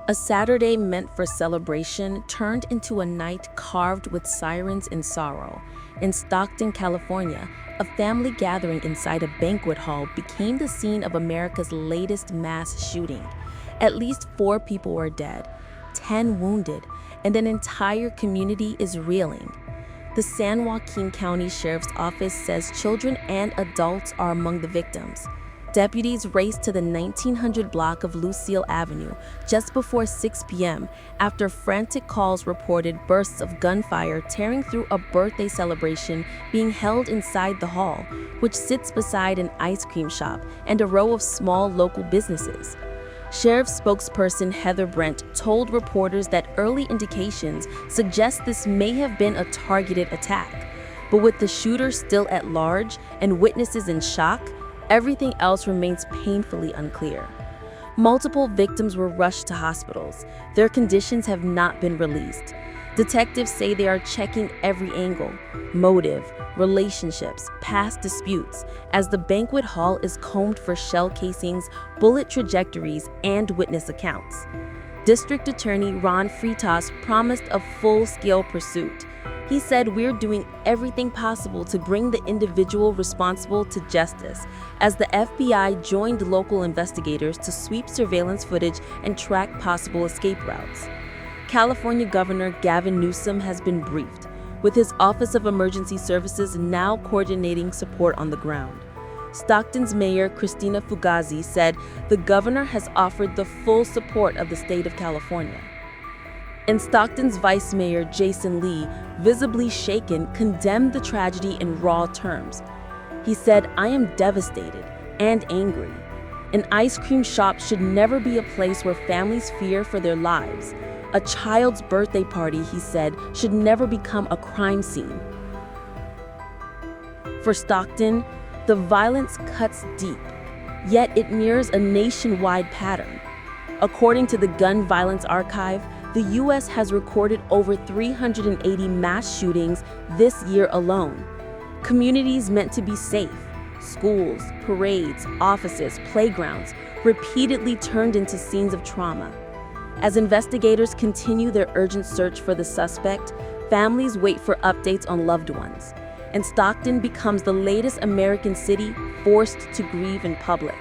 A Saturday meant for celebration turned into a night carved with sirens and sorrow. In Stockton, California, a family gathering inside a banquet hall became the scene of America's latest mass shooting. At least 4 people were dead, 10 wounded, and an entire community is reeling. The San Joaquin County Sheriff's Office says children and adults are among the victims. Deputies raced to the 1900 block of Lucile Avenue just before 6 p.m. after frantic calls reported bursts of gunfire tearing through a birthday celebration being held inside the hall, which sits beside an ice cream shop and a row of small local businesses. Sheriff's spokesperson Heather Brent told reporters that early indications suggest this may have been a targeted attack. But with the shooter still at large and witnesses in shock, everything else remains painfully unclear. Multiple victims were rushed to hospitals. Their conditions have not been released. Detectives say they are checking every angle: motive, relationships, past disputes, as the banquet hall is combed for shell casings, bullet trajectories, and witness accounts. District Attorney Ron Freitas promised a full-scale pursuit. He said, "We're doing everything possible to bring the individual responsible to justice," as the FBI joined local investigators to sweep surveillance footage and track possible escape routes. California Governor Gavin Newsom has been briefed, with his Office of Emergency Services now coordinating support on the ground. Stockton's Mayor Christina Fugazi said the governor has offered the full support of the state of California. And Stockton's Vice Mayor Jason Lee, visibly shaken, condemned the tragedy in raw terms. He said, "I am devastated and angry. An ice cream shop should never be a place where families fear for their lives. A child's birthday party," he said, "should never become a crime scene." For Stockton, the violence cuts deep, yet it mirrors a nationwide pattern. According to the Gun Violence Archive, the U.S. has recorded over 380 mass shootings this year alone. Communities meant to be safe, schools, parades, offices, playgrounds, repeatedly turned into scenes of trauma. As investigators continue their urgent search for the suspect, families wait for updates on loved ones, and Stockton becomes the latest American city forced to grieve in public.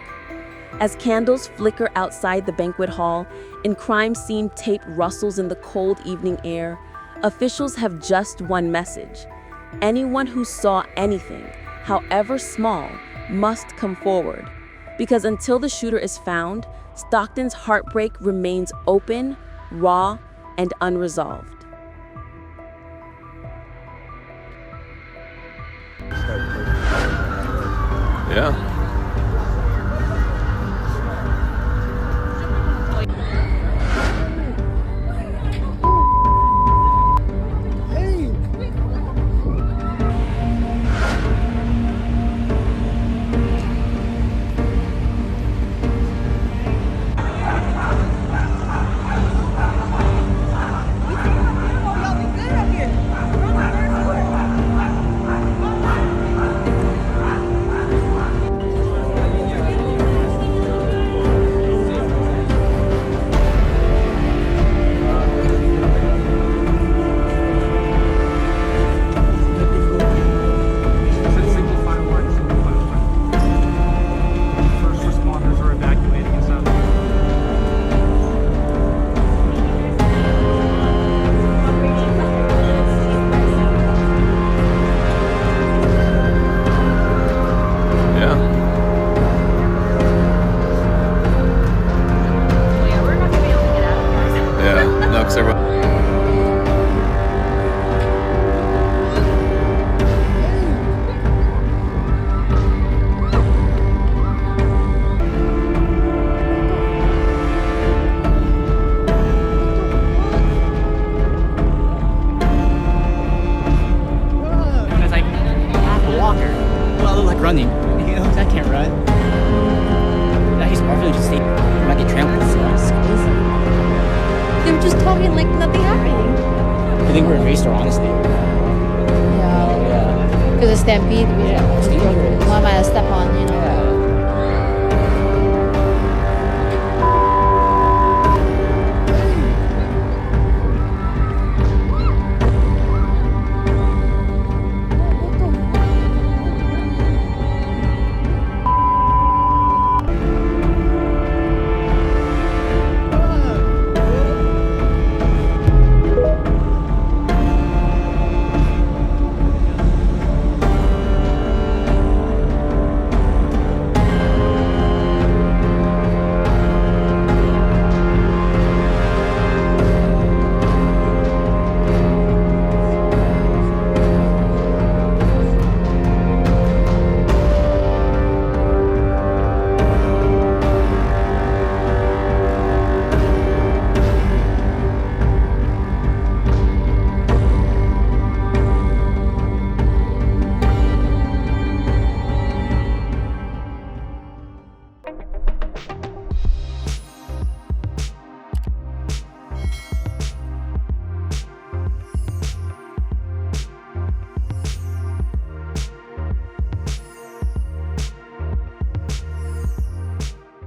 As candles flicker outside the banquet hall and crime scene tape rustles in the cold evening air, officials have just one message: anyone who saw anything, however small, must come forward. Because until the shooter is found, Stockton's heartbreak remains open, raw, and unresolved. Yeah. Running, you know, I can't run. Yeah, he's probably just saying, I might get trampled. They were just talking like nothing happening. I think we're erased our honesty. Yeah. Yeah. Because the stampede, we might step on, you know.